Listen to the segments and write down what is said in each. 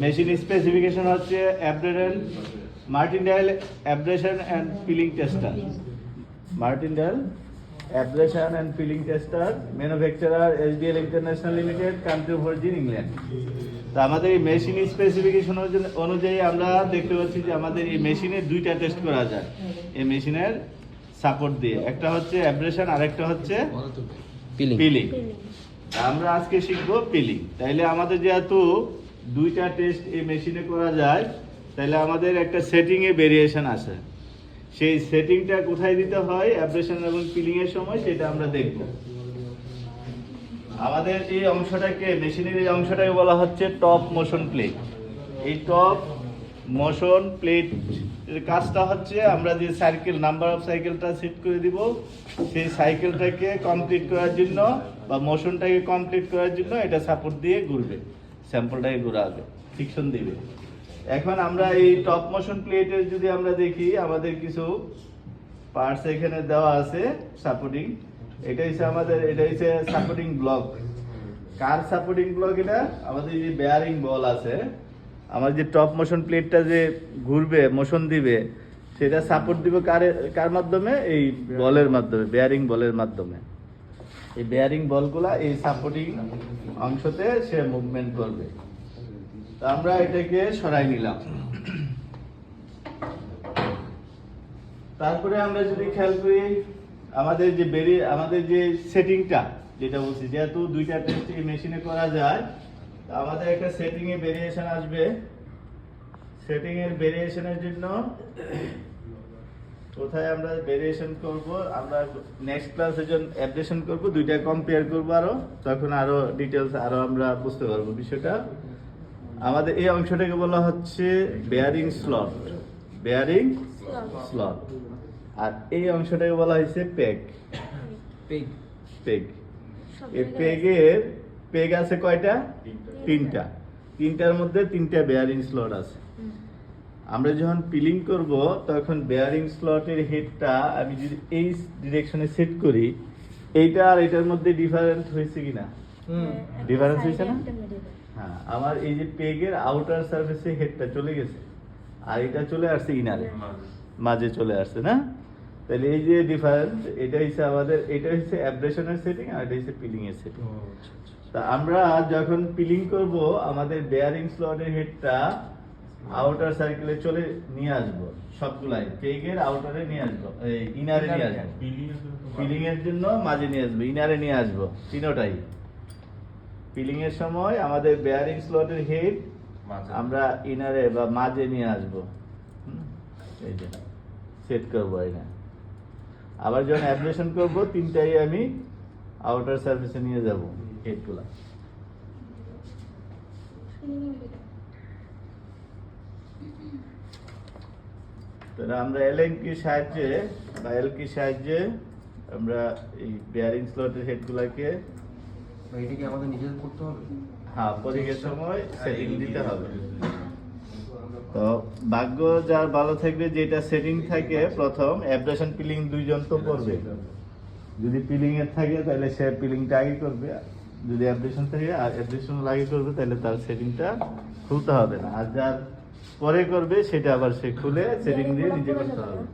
Machine specification হচ্ছে Martindale abrasion and peeling tester. Martindale abrasion and peeling tester, manufacturer SDL international limited, country of origin England. তো আমাদের এই machine specification অনুযায়ী আমরা দেখতে পাচ্ছি যে আমাদের এই মেশিনে দুইটা টেস্ট করা যায় এই মেশিনের সাপোর্ট দিয়ে। একটা হচ্ছে অ্যাব্রেশন আর একটা হচ্ছে পিলিং। আমরা আজকে শিখবো পিলিং। তাইলে আমাদের যেহেতু দুইটা টেস্ট এই মেশিনে করা যায়, তাহলে আমাদের একটা সেটিং এ ভেরিয়েশন আছে। সেই সেটিংটা কোথায় দিতে হয় অ্যাব্রেশন এবং পিলিং এর সময়, সেটা আমরা দেখব। আমাদের এই অংশটাকে, মেশিনের এই অংশটাকে বলা হচ্ছে টপ মোশন প্লেট। এই টপ মোশন প্লেট এর কাজটা হচ্ছে আমরা যে সাইকেল নাম্বার অফ সাইকেলটা সেট করে দিব, সেই সাইকেলটাকে কমপ্লিট করার জন্য বা মোশনটাকে কমপ্লিট করার জন্য এটা সাপোর্ট দিয়ে ঘুরবে, স্যাম্পলটাকে ঘোরাবে, ফ্রিকশন দিবে। এখন আমরা এই টপ মোশন প্লেটের যদি আমরা দেখি, আমাদের কিছু পার্টস এখানে দেওয়া আছে সাপোর্টিং। এটা হচ্ছে সাপোর্টিং ব্লক। কার সাপোর্টিং ব্লক? এটা আমাদের যে বেয়ারিং বল আছে, আমার যে টপ মোশন প্লেটটা যে ঘুরবে, মোশন দিবে, সেটা সাপোর্ট দিব কার মাধ্যমে? এই বলের মাধ্যমে, বেয়ারিং বলের মাধ্যমে। এই বেয়ারিং বলগুলা এই সাপোর্টিং অংশতে সে মুভমেন্ট করবে। তো আমরা এটাকে সরাই নিলাম। তারপরে আমরা যদি খেয়াল করি আমাদের যে সেটিংটা, যেটা বলছি, যেহেতু দুইটা টেস্ট এই মেশিনে করা যায়, আমাদের একটা সেটিং এ ভেরিয়েশন আসবে। সেটিং এর ভেরিয়েশনের জন্য কোথায় আমরা ভেরিয়েশন করব? আমরা নেক্সট ক্লাসে যখন অ্যাব্রেশন করব, দুইটা কম্পেয়ার করব, তখন আরো ডিটেইলস আমরা বুঝতে পারবো বিষয়টা। আমাদের এই অংশটাকে বলা হচ্ছে বেয়ারিং স্লট। Bearing slot. আর এই অংশটাকে বলা হয়েছে পেগ। এই পেগ আছে কয়টা? তিনটার মধ্যে তিনটা বেয়ারিং স্লট আছে। আমরা যখন পিলিং করব, তখন বেয়ারিং স্লটের হেডটা আমি যদি এই ডিরেকশনে সেট করি, এইটা আর এটার মধ্যে ডিফারেন্স হয়েছে কিনা? ডিফারেন্স হয়েছে না? হ্যাঁ, আমার এই যে পেগের আউটার সারফেসে হেডটা চলে গেছে, আর এটা চলে আসছে ইনারে, মাঝে চলে আসছে না? তাহলে এই যে ডিফারেন্স, এটা হচ্ছে অ্যাব্রেশনের সেটিং, আর এটা হচ্ছে পিলিং এর সেটিং। তা আমরা যখন পিলিং করব, আমাদের বেয়ারিং স্লটের হেডটা আউটার সার্কেলে চলে নিয়ে আসবো, সবগুলাই পেগের আউটারে নিয়ে আসবো, ইনারে নিয়ে আসবো। পিলিং এর জন্য মাঝে নিয়ে আসবো, ইনারে নিয়ে আসবো, তিনোটাই। পিলিং এর সময় আমাদের বেয়ারিং স্লটের হেড আমরা ইনারে বা মাঝে নিয়ে আসবো, এই যে সেট করবো এটা। আবার যখন অ্যাব্রেশন করবো, তিনটাই আমি আউটার সারফেসে নিয়ে যাব হেডগুলা। তাহলে আমরা এল কি সাহায্যে আমরা এই বেয়ারিং স্লটের হেডগুলাকে, এটা কি আমাদের নিজেদের করতে হবে? হ্যাঁ, পরীক্ষার সময় সেটিং দিতে হবে। তো ভাগ্য যার ভালো থাকবে, যেটা সেটিং থাকে প্রথম অ্যাব্রেশন পিলিং দুইজন তো করবে। যদি পিলিং এর থাকে তাহলে সে পিলিংটা আগে করবে, যদি অ্যাব্রেশন থাকে আর অ্যাব্রেশন আগে করবে, তাহলে তার সেটিংটা খুলতে হবে না। আর যার পরে করবে, সেটা আবার সে খুলে সেটিং দিয়ে নিজে করতে হবে।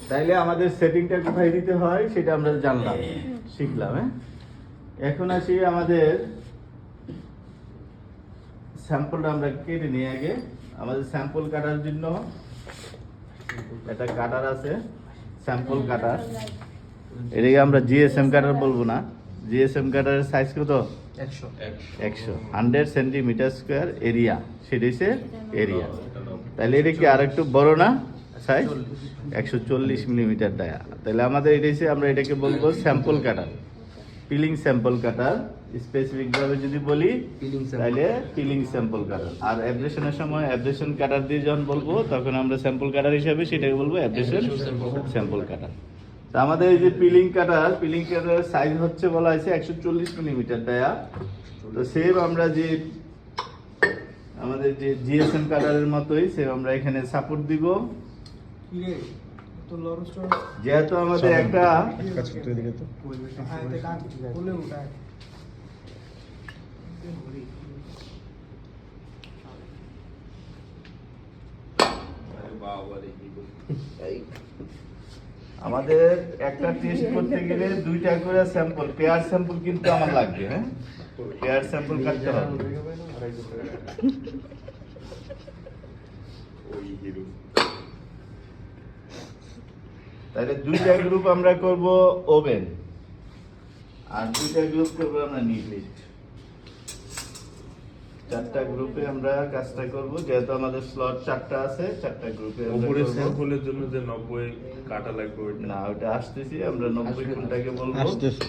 তাইলে আমাদের সেটিংটা কোথায় দিতে হয় সেটা আমরা জানলাম, শিখলাম। এখন আসি আমাদের স্যাম্পলটা আমরা কেটে নিই আগে। আমাদের স্যাম্পল কাটার জন্য একটা কাটার আছে, স্যাম্পল কাটার। এটাকে আমরা জিএসএম কাটার বলবো না। জিএসএম কাটারের সাইজ কত? 100 সেন্টিমিটার স্কোয়ার এরিয়া, সেটা হচ্ছে এরিয়া। তাহলে এটা কি আর একটু বড় না সাইজ? 140 millimetre dia. তাহলে আমাদের এটা হচ্ছে, আমরা এটাকে বলবো স্যাম্পল কাটার, পিলিং স্যাম্পল কাটার। স্পেসিফিক ভাবে যদি বলি তাহলে পিলিং স্যাম্পল কাটার। আর অ্যাব্রেশনের সময় অ্যাব্রেশন কাটার দিয়ে যখন বলবো, তখন আমরা স্যাম্পল কাটার হিসাবে সেটাকে বলবো অ্যাব্রেশন স্যাম্পল কাটার। তা আমাদের এই যে পিলিং কাটার সাইজ হচ্ছে বলা হয়েছে 140 মিলিমিটার ডায়া। তো সেম আমরা যে আমাদের যে জিএসএম কাটারের মতোই সেম আমরা এখানে সাপোর্ট দিব। যেহেতু আমাদের একটা আমাদের একটা টেস্ট করতে গেলে 2টা করে স্যাম্পল, পেয়ার স্যাম্পল কিন্তু আমার লাগবে, হ্যাঁ পেয়ার স্যাম্পল কাটতে হবে। তাহলে 2টা গ্রুপ আমরা করব ওভেন, আর 2টা গ্রুপ করব আমরা নিউক্লিস্ট। 4টা গ্রুপে আমরা কাজটা করব, যেহেতু আমাদের স্লট 4টা আছে, 4টা গ্রুপে আমরা উপরে করব। স্যাম্পলের জন্য যে 90 কাটা লাগবে ওইটা না ওটা আসতেছি, আমরা 90 কোনটাকে বলবো। আসতেছে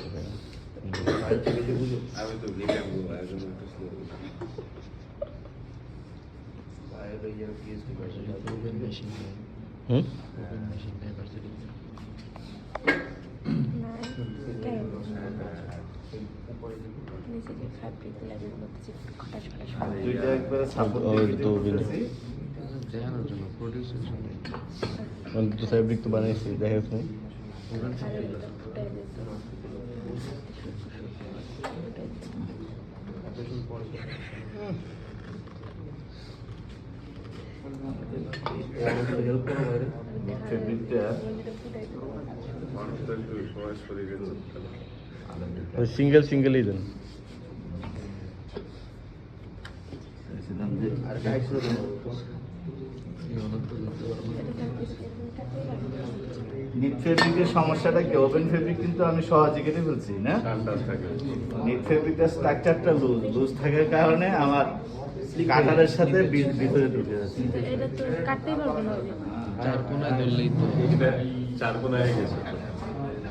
আমি তো ভিগান গো একজন একটু স্লো হুম আর 2টা একবারে সাপোর্ট ওই দিয়ে তো দিতেছি। দেখানোর জন্য প্রোডিউসের জন্য মানে তো ফেব্রিক তো বানাইছি দেখা যাচ্ছে হেল্প করো বাইরে ফেব্রিকটা মানুষ তো একটু সময় শরীরে সিঙ্গেল সিঙ্গেলই দেন আর গাইড করে দেবো নিট ফেব্রিকের সমস্যাটা কি, ওপেন ফেব্রিক কিন্তু আমি সহজে কেটে ফেলছি না। ঠান্ডা থাকে নিট ফেব্রিকের স্ট্রাকচারটা লুজ থাকার কারণে আমার কাটারের সাথে ভিতরে ঢুকে যাচ্ছে। এটা তো কাটতেই পারবো না ওই। চার কোনায় ধরলেই তো এটা 4 কোণা হয়ে গেছে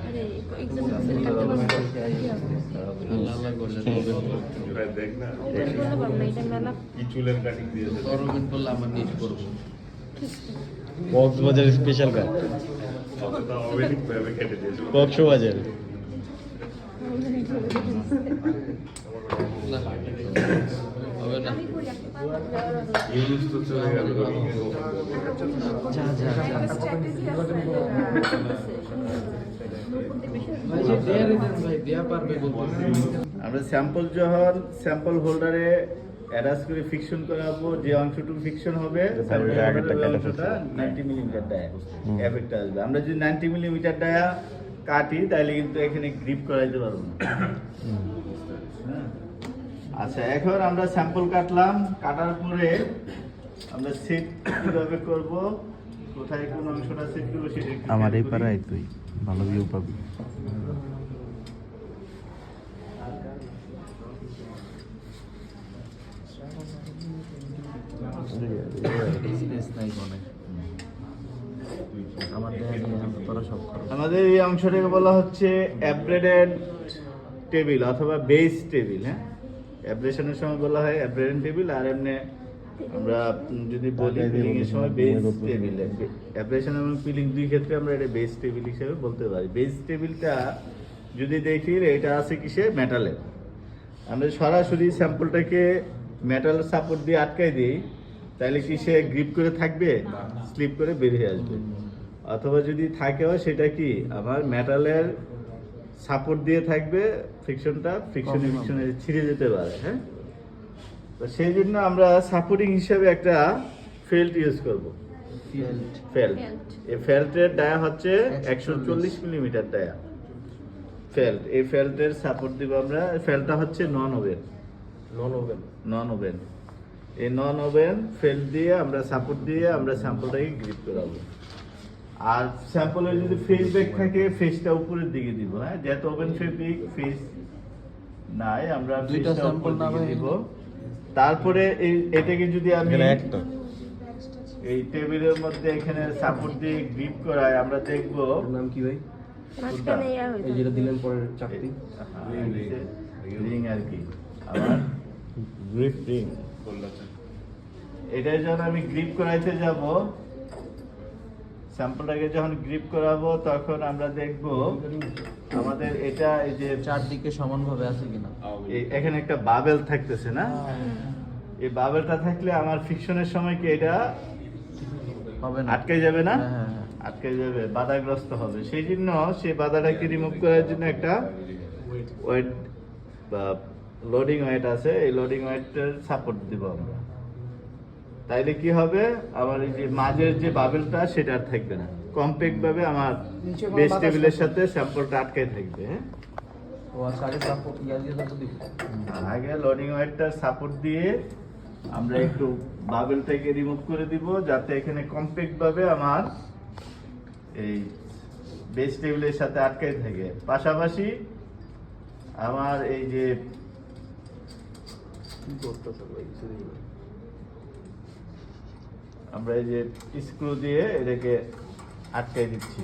আরে এক্সাম্পল কাটতে পারবো না। আল্লাহ আল্লাহ করলে ভাই দেখ না ওপেন করলে পারবো না, এটা মেলা কি চুলের কাটিং দিয়েছে গরমের করলে আমার নিজ করবো কক্সবাজার স্পেশাল কাট অতটা অর্গানিক ভাবে কেটে দিয়েছে কক্সবাজার হবে না ইউজ তো চলে গেল যা যা যা ভাই যে দেয়ারে দেন ভাই দেয়া পারবে বলতে আমরা স্যাম্পল যখন স্যাম্পল হোল্ডারে অ্যাটাচ করে ফিকশন করাবো, যে অংশটুকু ফিকশন হবে sample holder এর ওই অংশটা 90 মিলিমিটার ডায়া এফেক্ট আসবে। আমরা যদি 90 মিলিমিটার ডায়া কাটি তাহলে কিন্তু এখানে গ্রিপ করাইতে পারবো না। হ্যাঁ। আচ্ছা এখন আমরা স্যাম্পল কাটলাম, কাটার পরে আমরা সেট কিভাবে করব, কোথায় কোন অংশটা সেট করব সেটা একটু আমার এই খেয়াল করি। পাড়ায় তুই ভালো ভিউ পাবি স্পেস নাই কোনে আমার দেয়া নিয়ে তোরা সব করো আমাদের এই অংশটাকে বলা হচ্ছে অ্যাব্রেডেড টেবিল অথবা বেস টেবিল। হ্যাঁ, অ্যাব্রেশনের সময় বলা হয় অ্যাব্রেডেড টেবিল, আর এমনি আমরা যদি বলি পিলিং এর সময় বেস টেবিল। অ্যাব্রেশন এবং পিলিং দুই ক্ষেত্রে আমরা এটা বেস টেবিল হিসেবে বলতে পারি। বেস টেবিলটা যদি দেখি এটা আছে কিসে, মেটালের। আমরা সরাসরি স্যাম্পলটাকে মেটাল সাপোর্ট দিয়ে আটকাই দিই, তাহলে কি সে গ্রিপ করে থাকবে, স্লিপ করে বেরিয়ে আসবে। অথবা যদি থাকেও সেটা কি আমার মেটালের সাপোর্ট দিয়ে থাকবে, ফ্রিকশনে ফ্রিকশনে ছিঁড়ে যেতে পারে। হ্যাঁ, তো সেই জন্য আমরা সাপোর্টিং হিসেবে একটা ফেল্ট ইউজ করব। ফেল্ট, এই ফেল্টের ডায়া হচ্ছে 140 মিলিমিটার ডায়া ফেল্ট। এই ফেল্টের সাপোর্ট দিব আমরা। ফেল্টটা হচ্ছে নন ওভেন এই নন ওভেন ফেল্ট দিয়ে আমরা সাপোর্ট দিয়ে আমরা স্যাম্পলটাকে গ্রিপ করাবো। আর স্যাম্পলের যদি ফেস ব্যাক থাকে ফেসটা উপরের দিকে দিব। হ্যাঁ, যেহেতু ওভেন ফেব্রিক ফেস নাই, আমরা দুইটা ফেসটা sample উপরের না দিকে ভাই? দিব। তারপরে এটাকে যদি আমি একটা এই টেবিলের মধ্যে এখানে সাপোর্ট দিয়ে গ্রিপ করাই, আমরা দেখবো ওর নাম কি ভাই মাঝখানে ইয়া হয়ে এই যেটা দিলেন পরের চাকতি রিং আর কি আমার গ্রিপ রিং এটা যখন আমি গ্রিপ করাইতে যাব, স্যাম্পলটাকে যখন গ্রিপ করাবো তখন আমরা দেখব আমাদের এটা এই যে চারদিকে সমানভাবে আছে কিনা এখানে একটা বাবেল থাকতেছে না, এই বাবেলটা থাকলে আমার ফিকশনের সময় কি এটা হবে না আটকে যাবে না, হ্যাঁ, হ্যাঁ, হ্যাঁ। আটকে যাবে, বাধাগ্রস্ত হবে। সেই জন্য সেই বাধাটাকে রিমুভ করার জন্য একটা ওয়েট বা লোডিং ওয়েট আছে, এই লোডিং ওয়েটের সাপোর্ট দিব আমরা। তাইলে কি হবে, আমার এই যে মাঝের যে বাবেলটা সেটা আর থাকবে না, কম্প্যাক্ট ভাবে আমার বেস টেবিলের সাথে স্যাম্পলটা আটকে থাকবে। হ্যাঁ, ও আচ্ছা, আগে সাপোর্ট ইয়া দিয়ে দাও দিব। আগে লোডিং ওয়েটটার সাপোর্ট দিয়ে আমরা একটু বাবেলটাকে রিমুভ করে দিব, যাতে এখানে কম্প্যাক্ট ভাবে আমার এই বেস টেবিলের সাথে আটকে থাকে। পাশাপাশি আমার এই যে আমরা এই যে স্ক্রু দিয়ে এটাকে আটকাই দিচ্ছি,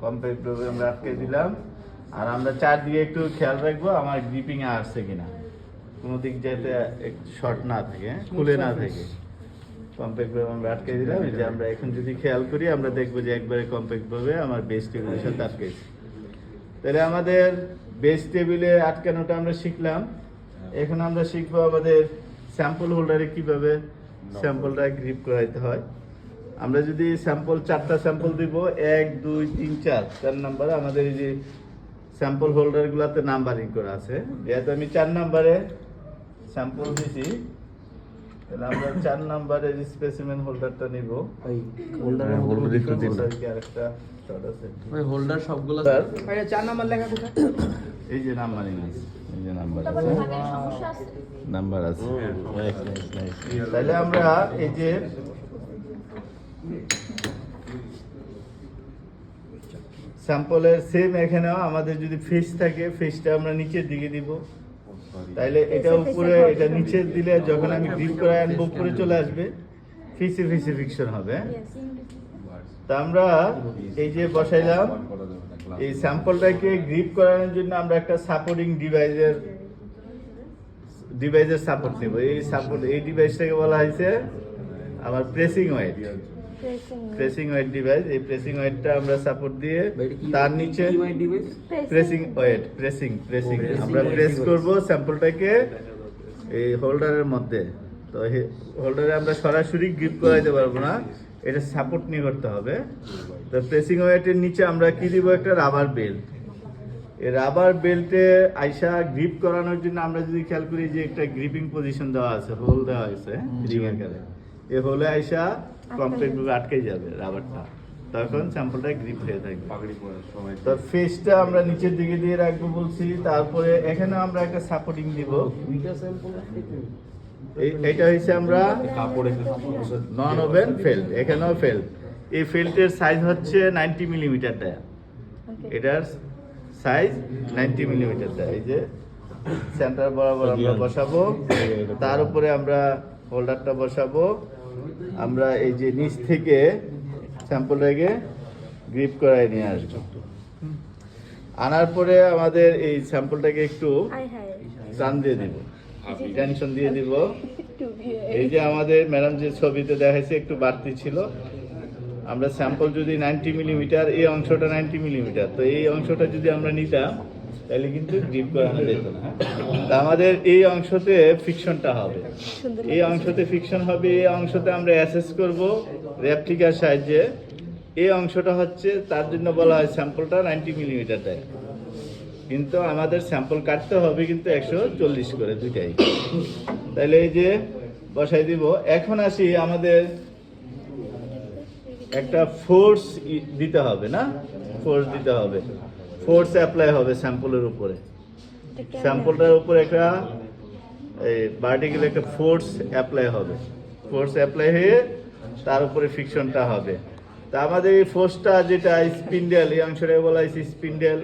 কম্প্যাক্ট ভাবে আমরা আটকে দিলাম। আর আমরা চারদিকে একটু খেয়াল রাখবো আমার গ্রিপিং এ আসছে কিনা, কোনো দিক যাতে শর্ট না থাকে, খুলে না থাকে। কম্প্যাক্ট ভাবে আমরা আটকে দিলাম। এই যে আমরা এখন যদি খেয়াল করি আমরা দেখবো যে একবারে কম্প্যাক্ট ভাবে আমার বেস টেবিলের সাথে আটকেছে। তাহলে আমাদের বেস টেবিলে আটকানোটা আমরা শিখলাম। এখন আমরা শিখবো আমাদের স্যাম্পল হোল্ডারে কিভাবে স্যাম্পলটা গ্রিপ করাইতে হয়। আমরা যদি স্যাম্পল 4টা স্যাম্পল দিব, 1 2 3 4 নাম্বারে আমাদের এই যে স্যাম্পল হোল্ডার গুলাতে নাম্বারিং করা আছে। যেহেতু আমি 4 নাম্বারে স্যাম্পল দিছি, তাহলে আমরা 4 নাম্বারে যে স্পেসিমেন হোল্ডারটা নিব। ভাই হোল্ডারের হ্যাঁ, মধ্যে holder একটু দিন। হোল্ডার কি আরেকটা শর্ট আছে? ভাই হোল্ডার সবগুলো স্যার, ভাইয়া 4 নাম্বার লেখা কোথায়? এই যে নাম্বারিং আছে, এই যে নাম্বার তারপরে আছে, থাকে সমস্যা আছে। নাম্বার আছে। Nice, nice, nice. তাহলে আমরা এই যে স্যাম্পলের সেম এখানেও আমাদের যদি ফেস থাকে, ফেসটা আমরা নিচের দিকে দিব। তাইলে এটা উপরে, এটা নিচে দিলে যখন আমি গ্রিপ করে আনবো উপরে চলে আসবে, ফেসে ফেসে ফিকশন হবে। Yes, তা আমরা এই যে বসাইলাম, এই স্যাম্পলটাকে গ্রিপ করানোর জন্য আমরা একটা সাপোর্টিং ডিভাইসের সাপোর্ট নেব। এই ডিভাইসটাকে বলা হয়েছে আমার pressing weight. Pressing weight device, এই প্রেসিং ওয়েটটা আমরা সাপোর্ট দিয়ে তার নিচে প্রেসিং ওয়েট, প্রেসিং আমরা প্রেস করব স্যাম্পলটাকে এই হোল্ডারের মধ্যে। তো হোল্ডারে আমরা সরাসরি গ্রিপ করাইতে পারবো না, এটা সাপোর্ট নিয়ে করতে হবে। তো প্রেসিং ওয়েটের নিচে আমরা কি দিব, একটা রাবার বেল্ট। এই রাবার বেল্টে আইসা গ্রিপ করানোর জন্য আমরা যদি খেয়াল করি যে একটা গ্রিপিং পজিশন দেওয়া আছে, হোল দেওয়া আছে রিং আকারে, এই হোলে আইসা কমপ্লিট ভাবে আটকে যাবে রাবারটা, তখন স্যাম্পলটা গ্রিপ হয়ে থাকবে। পাগড়ি পরার সময় তো ফেসটা আমরা নিচের দিকে দিয়ে রাখবো বলছি, তারপরে এখানে আমরা একটা সাপোর্টিং দিব। এটা হচ্ছে আমরা নন ওভেন ফেল্ট, এখানেও ফেল্ট। এই ফেল্টের সাইজ হচ্ছে 90 মিলিমিটার দেয়া, এটার সাইজ 90 মিলিমিটার দেয়া। এই যে সেন্টার বরাবর আমরা বসাবো, তার উপরে আমরা হোল্ডারটা বসাবো। আমরা এই যে নিচ থেকে স্যাম্পলটাকে গ্রিপ করায় নিয়ে আসবো। আনার পরে আমাদের এই স্যাম্পলটাকে একটু হাই হাই টান দিয়ে দিব, টেনশন দিয়ে দিব। টু বি এই যে আমাদের ম্যাডাম যে ছবিতে দেখাইছে একটু বাড়তি ছিল। আমরা স্যাম্পল যদি 90 মিলিমিটার, এই অংশটা 90 মিলিমিটার, তো এই অংশটা যদি আমরা নিতাম তাহলে কিন্তু গ্রিপ করানো যেত না। তা আমাদের এই অংশতে ফিকশনটা হবে, এই অংশতে ফিকশন হবে। এই অংশতে আমরা অ্যাসেস করব রেপ্লিকার সাহায্যে। এই অংশটা হচ্ছে, তার জন্য বলা হয় স্যাম্পলটা 90 মিলিমিটার দেয়, কিন্তু আমাদের স্যাম্পল কাটতে হবে কিন্তু 140 করে দুইটাই। তাহলে এই যে বসাই দিব। এখন আসি, আমাদের একটা ফোর্স দিতে হবে না, ফোর্স দিতে হবে, ফোর্স অ্যাপ্লাই হবে স্যাম্পলের উপরে। স্যাম্পলটার উপরে একটা ভার্টিক্যাল একটা ফোর্স অ্যাপ্লাই হবে, ফোর্স অ্যাপ্লাই হয়ে তার উপরে ফিকশনটা হবে। তা আমাদের এই ফোর্সটা যেটা স্পিন্ডেল, এই অংশটাকে বলা হয়েছে স্পিন্ডেল,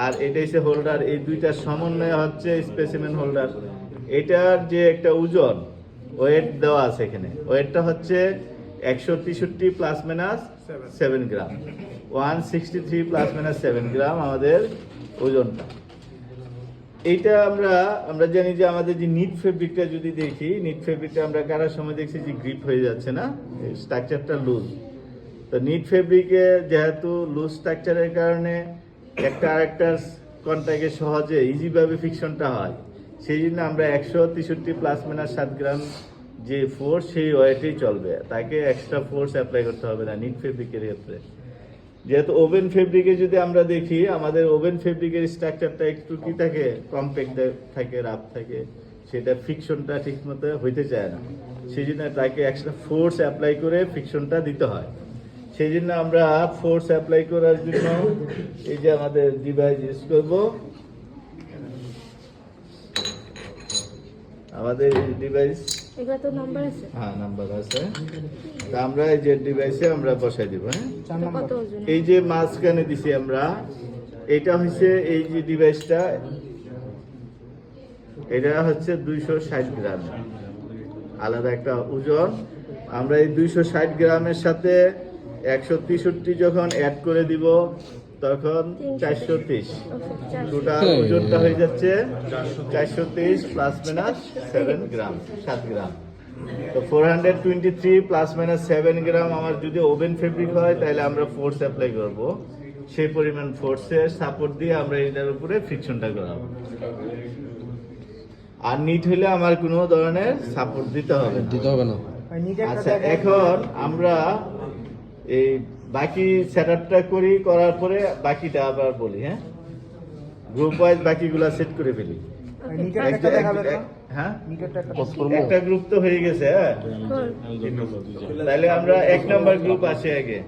আর এটা হচ্ছে হোল্ডার। এই দুইটার সমন্বয় হচ্ছে স্পেসিমেন হোল্ডার। এটার যে একটা ওজন ওয়েট দেওয়া আছে এখানে, ওয়েটটা হচ্ছে 163 প্লাস মাইনাস 7 গ্রাম, 163 প্লাস মাইনাস 7 গ্রাম আমাদের ওজনটা। এইটা আমরা জানি যে আমাদের যে নিট ফেব্রিকটা যদি দেখি, নিট ফেব্রিকটা আমরা কাটার সময় দেখছি যে গ্রিপ হয়ে যাচ্ছে না, স্ট্রাকচারটা লুজ। তো নিট ফেব্রিকে যেহেতু লুজ স্ট্রাকচারের কারণে একটা আরেকটার কন্ট্যাক্টে সহজে ইজিভাবে ফিকশনটা হয়, সেই জন্য আমরা 163 প্লাস মাইনাস 7 গ্রাম যে ফোর্স, সেই ওয়েটেই চলবে, তাকে এক্সট্রা ফোর্স অ্যাপ্লাই করতে হবে না নিট ফেব্রিকের ক্ষেত্রে। যেহেতু ওভেন ফেব্রিকে যদি আমরা দেখি, আমাদের ওভেন ফেব্রিকের স্ট্রাকচারটা একটু কি থাকে, কম্প্যাক্ট থাকে, রাফ থাকে, সেটা ফ্রিকশনটা ঠিক মতো হইতে চায় না, সেই জন্য তাকে একটা ফোর্স অ্যাপ্লাই করে ফ্রিকশনটা দিতে হয়। সেই জন্য আমরা ফোর্স অ্যাপ্লাই করার জন্য এই যে আমাদের ডিভাইস ইউজ করব। আমাদের ডিভাইস, এগুলো তো নাম্বার আছে। হ্যাঁ নাম্বার আছে, তা আমরা এই যে ডিভাইসে আমরা বসাই দিব। হ্যাঁ, এটা কত ওজন? এই যে মাঝখানে দিছি আমরা, এটা হচ্ছে এই যে ডিভাইসটা, এটা হচ্ছে 260 গ্রাম, আলাদা একটা ওজন। আমরা এই 260 গ্রামের সাথে 163 যখন অ্যাড করে দিব তখন 430, টোটাল ওজনটা হয়ে যাচ্ছে 430 প্লাস মাইনাস 7 গ্রাম, 7 গ্রাম। তো 423 প্লাস মাইনাস 7 গ্রাম আমার যদি ওভেন ফেব্রিক হয় তাহলে আমরা ফোর্স অ্যাপ্লাই করব, সেই পরিমাণ ফোর্সের সাপোর্ট দিয়ে আমরা এটার উপরে ফ্রিকশনটা করাবো। আর নিট হলে আমার কোনো ধরনের সাপোর্ট দিতে হবে না। আচ্ছা, এখন আমরা এই বাকি সেটআপটা করার পরে বাকিটা আবার বলি। হ্যাঁ, গ্রুপ ওয়াইজ বাকিগুলা সেট করে ফেলি। হ্যাঁ, একটা গ্রুপ তো হয়ে গেছে। হ্যাঁ, তাহলে আমরা 1 নাম্বার গ্রুপ আসে আগে।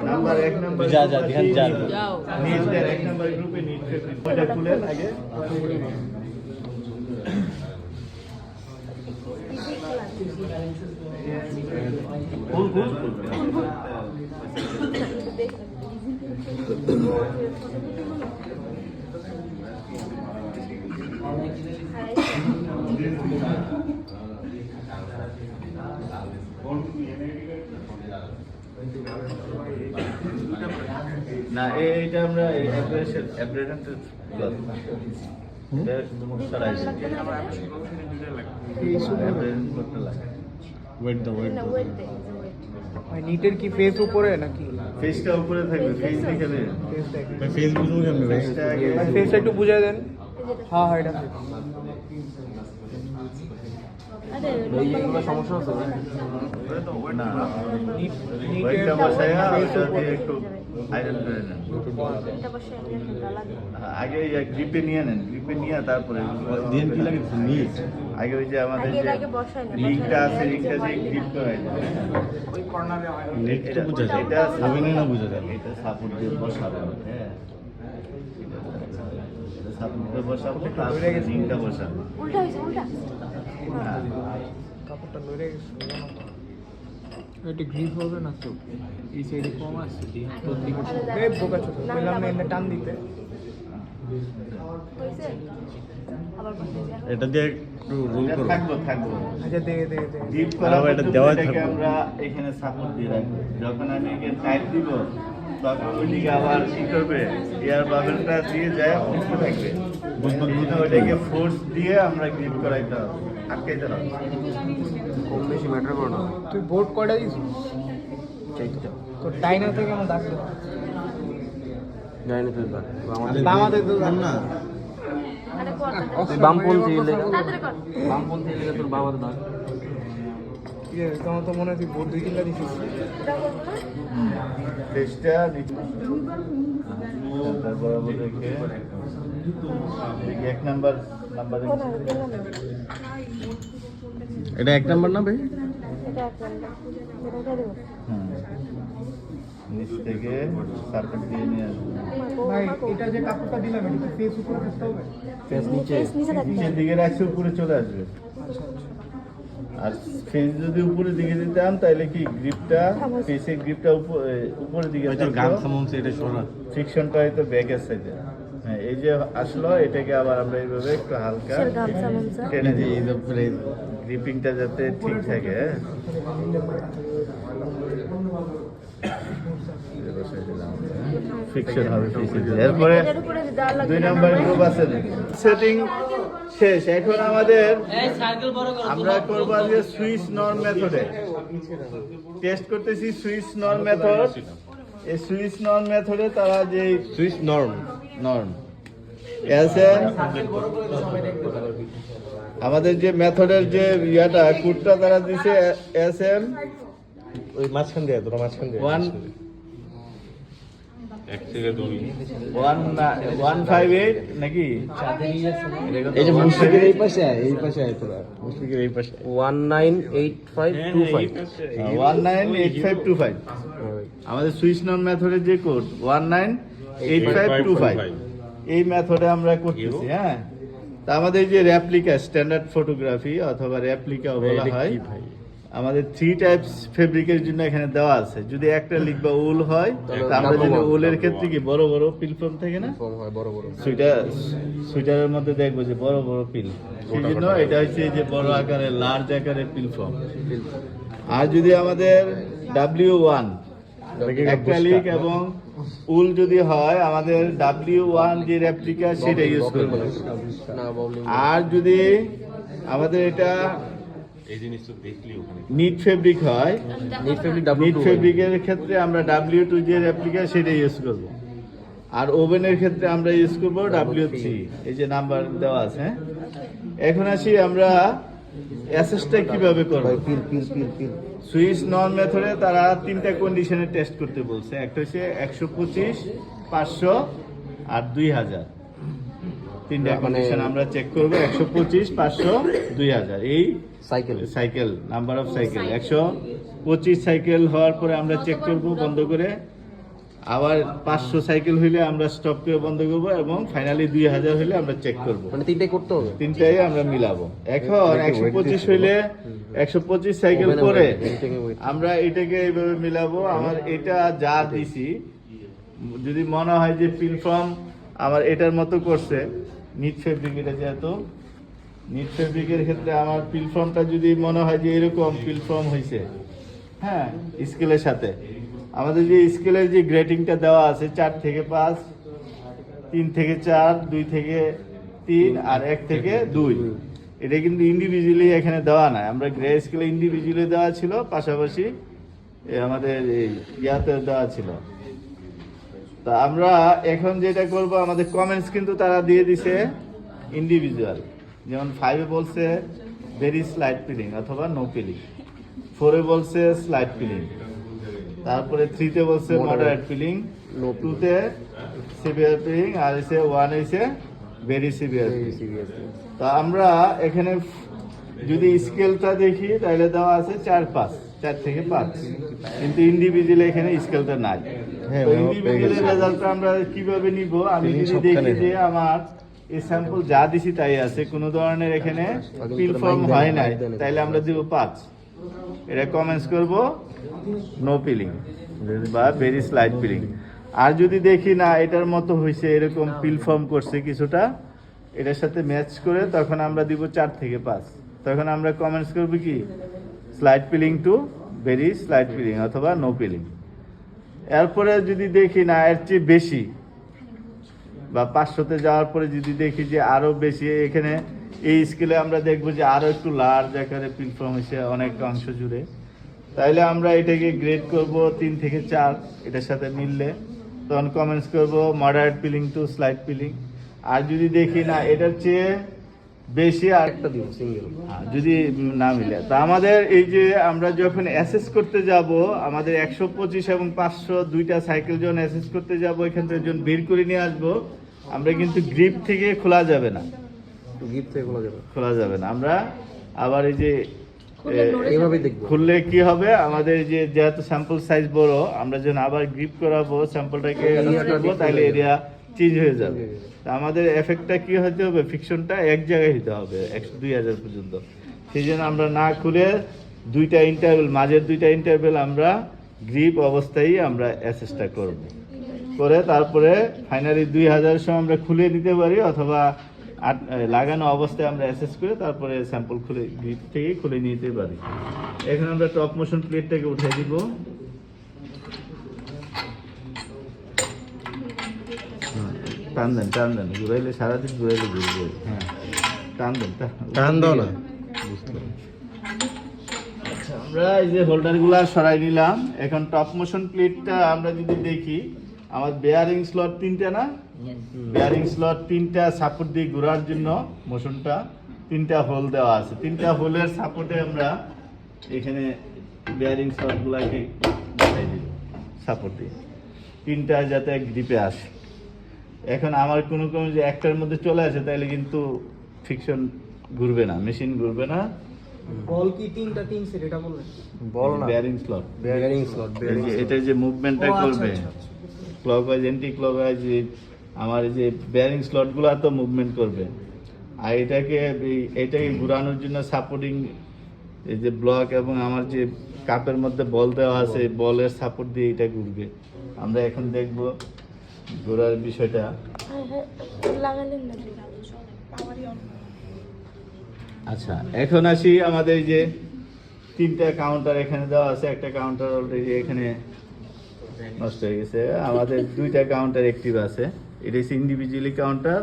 নাম্বার 1 নাম্বার নিট 1 নাম্বার গ্রুপে নিট ফেব্রিকটা খুলেন আগে। না, এইটা আমরা অ্যাব্রেশন নিটের কি ফেস উপরে নাকি? ফেসটা উপরে থাকবে, ফেস দেখে দেন। ফেসবুক ফেসটা একটু বুঝাই দেন। হ্যাঁ হ্যাঁ, এটা আরে এইগুলো সমস্যা আছে না, নিটের ওইটা বসায়া ওইটা দিয়ে একটু আয়রন করে নেন। এটা বসে এটা লাগে। আগে গ্রিপে নিয়ে নেন, গ্রিপে নিয়ে তারপরে দিন কি লাগে নিট আগে ওই যে আমাদের আগে যে আগে বসাই না। লিঙ্কটা আছে, লিঙ্কটা দিয়ে গ্রিপ করাই দেন। ওই কর্নারে হয়। নেট তো বুঝা যায়, এটা ওভেনে না বুঝা যায়। এটা সাপোর্ট দিয়ে বসাবো। হ্যাঁ, এটা সাপোর্ট দিয়ে বসাবো, তারপরে লিঙ্কটা বসাবো। উল্টা হইছে, উল্টা। হ্যাঁ, কাপড়টা লড়ে গেছে। এটা গ্রিপ হবে না তো, এই সাইডে কম আছে। এই বোকা ছোট পেলাম না, এনে টান দিতে। হইছে? আবার বসাই। এটা দিয়ে একটু রোল এটা করো। থাকবো। আচ্ছা দে দে দে। ডিপ আর করা আবার এটা পর্যন্ত দেওয়াই এটাকে থাকবে। আমরা এখানে সাপোর্ট দিয়ে রাখবো। যখন আমি এখানে টাইট দিব তখন ওইদিকে আবার কি করবে, এয়ার বাবেলটা দিয়ে যায় উঠতে থাকবে। ওইটাকে ফোর্স দিয়ে আমরা গ্রিপ করাইতে হবে, আটকাইতে হবে। কম বেশি ম্যাটার করে না। তুই বোর্ড কয়টা দিস? তো ডাইনার থেকে আমার দাগ দে। জানি না তুই বাদ। বামাতে তো দাগ না। আরে কর না। তুই বামপন্থী এলে তাড়াতাড়ি কর। বামপন্থী এলে তোর বাবার দাগ। কি রে, তোমার তো মনে হয় তুই বোর্ড 2-3টা দিছিস। এটা করব না। ফেসটা নিচে তার বরাবর রেখে এদিকে 1 নাম্বার নাম্বারে কোন দিলাম? এটা 1 নাম্বার না ভাই? এটা একটা। এটা দেব। নিচ থেকে সাপোর্ট দিয়ে নিয়ে আসবো। ভাই এটা যে কাপড়টা দিলাম এটা কি ফেস উপরে রাখতে হবে? ফেস নিচে। ফেস নিচে রাখতে নিচের হবে। দিকে রাখছে উপরে চলে আসবে। আর ফেস যদি উপরের দিকে দিতাম তাহলে কি গ্রিপটা, ফেসের গ্রিপটা উপরের দিকে হয়তো গান সামনছে এটা সরা। ফ্রিকশনটা হয়তো ব্যাকের সাইডে। হ্যাঁ, এই যে আসলো, এটাকে আবার আমরা এইভাবে একটু হালকা কিসের গামছা মামছা? টেনে এই যে দিই, এই যে গ্রিপিংটা যাতে ঠিক থাকে। হ্যাঁ, ফ্রিকশন হবে ফেসে। এরপরে এটার উপরে দেওয়া লাগবে 2 না। নাম্বার গ্রুপ আছে, সেটিং শেষ। এখন আমাদের আমরা করব আজকে সুইচ নর্ম মেথডে টেস্ট করতেছি। সুইচ নর্ম মেথড, এই সুইচ নর্ম মেথডে তারা যে সুইচ নর্ম নর্ম আছে আমাদের যে মেথডের যে ইয়াটা কোডটা তারা দিছে এসএম ওই মাঝখান দিয়ে তোরা মাঝখান দিয়ে 1 1 থেকে 2 158 নাকি এই যে মুশফিকের এই পাশে আয় তোরা মুশফিকের এই পাশে 198525 198525 আমাদের সুইস নন মেথডের যে কোড 198525 এই মেথডে আমরা করতেছি। হ্যাঁ, তা আমাদের যে রেপ্লিকা স্ট্যান্ডার্ড ফটোগ্রাফি অথবা রেপ্লিকা বলা হয়, আমাদের 3 টাইপস ফেব্রিকের জন্য এখানে দেওয়া আছে। যদি একটা লিখবা উল হয়, তা আমরা যদি উলের ক্ষেত্রে কি বড় বড় পিল ফর্ম থাকে না, হয় বড় বড় সুইটারের মধ্যে দেখবো যে বড় বড় পিল, সেই জন্য এটা হচ্ছে যে বড় আকারের লার্জ আকারের পিল ফর্ম। আর যদি আমাদের W1 অ্যাক্রিলিক এবং উল যদি হয়, আমাদের W1 যে রেপ্লিকা সেটা ইউজ করবো। না বলি আর যদি আমাদের এটা এই জিনিস তো দেখলি ওখানে নিট ফেব্রিক হয়, নিট ফেব্রিক নিট W2 ফেব্রিকের ক্ষেত্রে আমরা W2 যে রেপ্লিকা সেটা ইউজ করব। আর ওভেনের ক্ষেত্রে আমরা ইউজ করব W3, এই যে নাম্বার দেওয়া আছে। হ্যাঁ, এখন আসি আমরা অ্যাসেসটা কিভাবে করব। পিল সুইস নন মেথডে তারা 3টা কন্ডিশনে টেস্ট করতে বলছে। একটা হচ্ছে 125, 500 আর 2000। 3টা কন্ডিশন আমরা চেক করব, 125, 500, 2000। এই cycle number of cycle 125 cycle হওয়ার পরে আমরা চেক করব বন্ধ করে, আবার 500 সাইকেল হইলে আমরা স্টপ করে বন্ধ করব, এবং ফাইনালি 2000 হইলে আমরা চেক করব। মানে তিনটাই করতে হবে, তিনটাই আমরা মিলাবো। এখন 125 হইলে 125 সাইকেল করে আমরা এটাকে এইভাবে মিলাবো। আমার এটা যা দিছি, যদি মনে হয় যে পিল ফর্ম আমার এটার মতো করছে, নিট ফেব্রিক, এটা যেহেতু নিট ফেব্রিকের ক্ষেত্রে আমার পিল ফর্মটা যদি মনে হয় যে এরকম পিল ফর্ম হয়েছে, হ্যাঁ, স্কেলের সাথে আমাদের যে স্কেলের যে গ্রেটিংটা দেওয়া আছে 4 থেকে 5, 3 থেকে 4, 2 থেকে 3 আর 1 থেকে 2, এটা কিন্তু ইন্ডিভিজুয়ালি এখানে দেওয়া নাই। আমরা গ্রে স্কেলে ইন্ডিভিজুয়ালি দেওয়া ছিল, পাশাপাশি আমাদের এই ইয়াতে দেওয়া ছিল। তা আমরা এখন যেটা করব, আমাদের কমেন্টস কিন্তু তারা দিয়ে দিছে ইন্ডিভিজুয়াল। যেমন 5-এ বলছে ভেরি স্লাইট পিলিং অথবা নো পিলিং, 4-এ বলছে স্লাইট পিলিং, তারপরে 3-তে বলছে মডারেট পিলিং, 2-তে সিভিয়ার পিলিং, আর 1 হইছে ভেরি সিভিয়ার পিলিং। তা আমরা এখানে যদি স্কেলটা দেখি, তাহলে দেওয়া আছে 4 থেকে 5, কিন্তু ইন্ডিভিজুয়ালি এখানে স্কেলটা নাই। ইন্ডিভিজুয়ালি রেজাল্টটা আমরা কিভাবে নিব? আমি যদি দেখি যে আমার এই স্যাম্পল যা দিছি তাই আছে, কোনো ধরনের এখানে পিল ফর্ম হয় নাই, তাইলে আমরা দিব 5। এটা কমেন্টস করব নো পিলিং বা ভেরি স্লাইট পিলিং। আর যদি দেখি না এটার মতো হয়েছে, এরকম পিল ফর্ম করছে কিছুটা, এটার সাথে ম্যাচ করে, তখন আমরা দিব 4 থেকে 5। তখন আমরা কমেন্টস করব কি slight peeling to very slight peeling অথবা নো পিলিং। এরপরে যদি দেখি না এর চেয়ে বেশি, বা 500-তে যাওয়ার পরে যদি দেখি যে আরো বেশি, এখানে এই স্কেলে আমরা দেখবো যে আরো একটু লার্জ আকারে পিল ফর্ম হয়েছে অনেক অংশ জুড়ে, তাইলে আমরা এটাকে গ্রেড করব 3 থেকে 4, এটার সাথে মিললে তখন কমেন্টস করব moderate peeling to slight peeling. আর যদি দেখি না এটার চেয়ে বেশি, আর একটা দিব সিঙ্গেল, যদি না মিলে, তা আমাদের এই যে আমরা যখন অ্যাসেস করতে যাব, আমাদের 125 এবং 500 2টা সাইকেল যখন অ্যাসেস করতে যাব, এখান থেকে যখন বের করে নিয়ে আসবো, আমরা কিন্তু গ্রিপ থেকে খোলা যাবে না, গিফট থেকে খোলা যাবে না। আমরা আবার এই যে এইভাবে দেখব, খুললে কি হবে, আমাদের যে যেহেতু স্যাম্পল সাইজ বড়, আমরা যখন আবার গ্রিপ করাবো স্যাম্পলটাকে করবো, তাহলে এরিয়া চেঞ্জ হয়ে যাবে। তা আমাদের এফেক্টটা কি হতে হবে, ফিকশনটা এক জায়গায় হতে হবে 100-2000 পর্যন্ত। সেই জন্য আমরা না খুলে 2টা ইন্টারভেল, মাঝের 2টা ইন্টারভেল আমরা গ্রিপ অবস্থায় আমরা অ্যাসেসটা করব, করে তারপরে ফাইনালি 2000 সময় আমরা খুলে নিতে পারি, অথবা লাগানো অবস্থায় আমরা অ্যাসেস করে তারপরে স্যাম্পল খুলে গ্রিপ থেকে খুলে নিতে পারি। এখন আমরা টপ মোশন প্লেটটাকে উঠে দিব, টান দেন ঘুরাইলে সারাদিন ঘুরাইলে ঘুরবে। হ্যাঁ, টান দাও না। আচ্ছা, আমরা এই যে হোল্ডারগুলা সরাই নিলাম। এখন টপ মোশন প্লেটটা আমরা যদি দেখি, আমার বেয়ারিং স্লট 3টা না, বেয়ারিং স্লট 3টা সাপোর্ট দিয়ে ঘোরার জন্য মোশনটা 3টা হোল দেওয়া আছে। 3টা হোলের সাপোর্টে আমরা এখানে বেয়ারিং স্লটগুলাকে বসাই দিব সাপোর্ট দিয়ে। তিনটা যাতে গ্রিপে আসে। এখন আমার কোনো কোনো যে একটার মধ্যে চলে আসে তাহলে কিন্তু ফিকশন ঘুরবে না, মেশিন ঘুরবে না। বল কি তিনটা তিন সেট এটা বললেন? বল না, বেয়ারিং স্লট, বেয়ারিং স্লট, এটা যে মুভমেন্টটা ও, আচ্ছা, করবে আচ্ছা, আচ্ছা। ক্লকওয়াইজ অ্যান্টি ক্লকওয়াইজ, আমার এই যে বেয়ারিং স্লটগুলো তো মুভমেন্ট করবে। আর এটাকে ঘোরানোর জন্য সাপোর্টিং এই যে ব্লক এবং আমার যে কাপের মধ্যে বল দেওয়া আছে, বলের সাপোর্ট দিয়ে এটা ঘুরবে। আমরা এখন দেখব ঘোরার বিষয়টা। লাগালেন না। আচ্ছা, এখন আসি আমাদের যে তিনটা কাউন্টার এখানে দেওয়া আছে। একটা কাউন্টার অলরেডি এখানে নষ্ট হয়ে গেছে, আমাদের দুইটা কাউন্টার অ্যাক্টিভ আছে। এটা হচ্ছে ইন্ডিভিজুয়ালি কাউন্টার,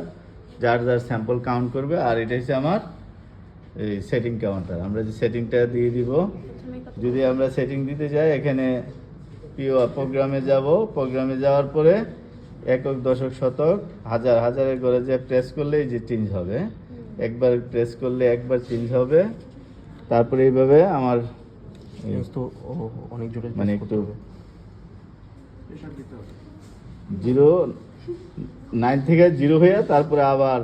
যার যার স্যাম্পল কাউন্ট করবে। আর এটা হচ্ছে আমার এই সেটিং কাউন্টার, আমরা যে সেটিংটা দিয়ে দিব। যদি আমরা সেটিং দিতে যাই, এখানে প্রোগ্রামে যাব, প্রোগ্রামে যাওয়ার পরে একক, দশক, শতক, হাজার, হাজারের ঘরে যে প্রেস করলে এই যে চেঞ্জ হবে, একবার প্রেস করলে একবার চেঞ্জ হবে। তারপরে এইভাবে আমার তো অনেক জোরে মানে press একটু করতে হবে। 09 থেকে 0 হয়ে তারপরে আবার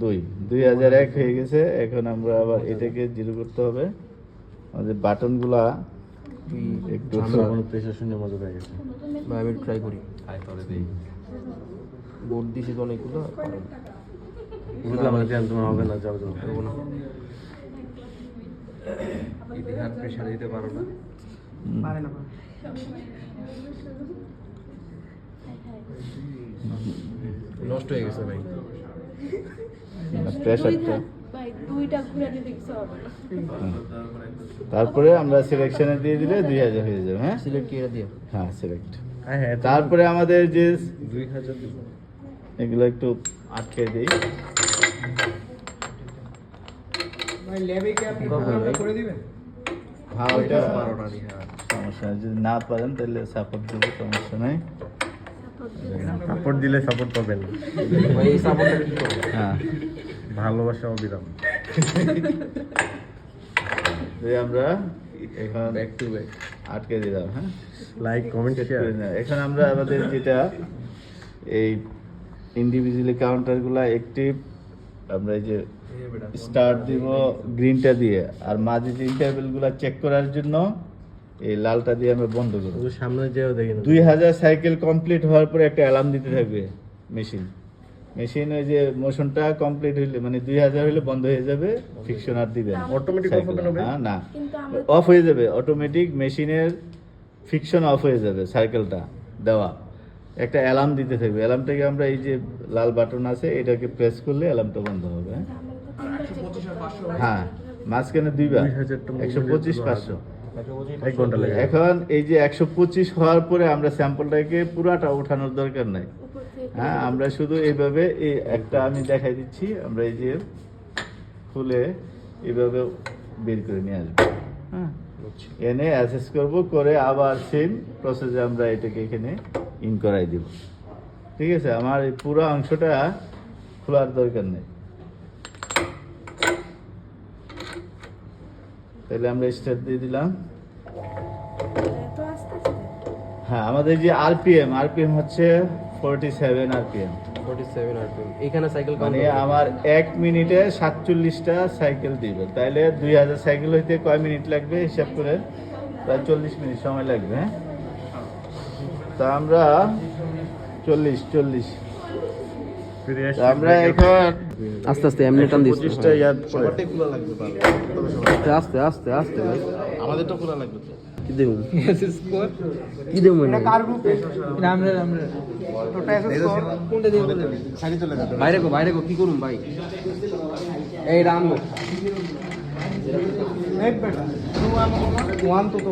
2001 হয়ে গেছে। এখন আমরা আবার এটাকে 0 করতে হবে। আমাদের বাটনগুলা একটু প্রেশার শুনে মজা পেয়ে গেছে। বা আমি ট্রাই করি। বোর্ড দিছি তো অনেকগুলো, বুঝলাম না, ধ্যান তোমার হবে না, যাও যাও। পারবো না। প্রেশার দিতে পারো না। পারে না। নষ্ট হয়ে গেছে ভাই। প্রেশারটা। ভাই দুইটা ঘুরাতে দেখছো হবে না। তারপরে আমরা সিলেকশনে দিয়ে দিলে 2000 হয়ে যাবে। হ্যাঁ সিলেক্ট কি এটা দিয়ে? হ্যাঁ, সিলেক্ট। হ্যাঁ হ্যাঁ, তারপরে আমাদের যে 2000 দিব। এগুলো একটু আটকে দিই। ভাই ল্যাবে কি আপনি প্রোগ্রামটা করে দিবেন? হ্যাঁ, ওইটা পারো না নি, হ্যাঁ। সমস্যা নেই। যদি না পারেন তাহলে সাপোর্ট দেবো, সমস্যা নাই। সাপোর্ট দিলে সাপোর্ট পাবেন। ভাই এই সাপোর্টটা কি করব? হ্যাঁ, ভালোবাসা অবিরাম। যদি আমরা এখন ব্যাক টু ব্যাক। আটকে দিলাম। হ্যাঁ, লাইক, কমেন্ট, শেয়ার। এখন আমরা আমাদের যেটা এই ইন্ডিভিজুয়ালি কাউন্টারগুলো অ্যাক্টিভ, আমরা এই যে স্টার্ট দিব গ্রিনটা দিয়ে, আর মাঝে যে ইন্টারভেলগুলো চেক করার জন্য এই লালটা দিয়ে আমরা বন্ধ করব। শুধু সামনে যেও দেখি না। 2000 সাইকেল কমপ্লিট হওয়ার পরে একটা অ্যালার্ম দিতে থাকবে মেশিন। ওই যে মোশনটা কমপ্লিট হইলে মানে 2000 হইলে বন্ধ হয়ে যাবে, ফিকশন আর দিবে না। অটোমেটিক অফ হবে না ভাই? না, কিন্তু আমরা অফ হয়ে যাবে অটোমেটিক, মেশিনের ফিকশন অফ হয়ে যাবে। সাইকেলটা দেওয়া একটা অ্যালার্ম দিতে থাকবে। অ্যালার্মটাকে আমরা এই যে লাল বাটন আছে এটাকে প্রেস করলে অ্যালার্মটা বন্ধ হবে। হ্যাঁ, মাঝখানে দুইবার 2000 টা 125, 500। 1 ঘন্টা লাগে। এখন এই যে 125 হওয়ার পরে আমরা স্যাম্পলটাকে পুরাটা ওঠানোর দরকার নাই। উপর থেকে হ্যাঁ, আমরা শুধু এইভাবে এই একটা আমি দেখাই দিচ্ছি, আমরা এই যে খুলে এইভাবে বের করে নিয়ে আসবো। হ্যাঁ, এনে অ্যাসেস করব, করে আবার সেম প্রসেসে আমরা এটাকে এখানে ইন করাই দিব। ঠিক আছে, আমার এই পুরো অংশটা খোলার দরকার নেই। তাহলে আমরা স্টার্ট দিয়ে দিলাম। এত আস্তে আস্তে হ্যাঁ, আমাদের যে আরপিএম হচ্ছে 47 আরপিএম। 47 আরপিএম। এখানে সাইকেল মানে আমার 1 মিনিটে 47টা সাইকেল দিবে। তাইলে 2000 সাইকেল হইতে কয় মিনিট লাগবে হিসাব করে? প্রায় 40 মিনিট সময় লাগবে। হ্যাঁ, তা আমরা 40 ফিরে আসি। তা আমরা এখন আস্তে আস্তে এমনি টান দিস। 25টা ইয়াদ করে আস্তে আস্তে আস্তে ভাই। আমাদেরটা খোলা লাগবে তো। কি দেব? স্কোর কি দেব মানে? এটা কার গ্রুপে? আমরা টোটাল স্কোর কোনটা দিয়ে বলেন? বাইরে গো কি করুম ভাই? এই রাম এক বেটা 1 তো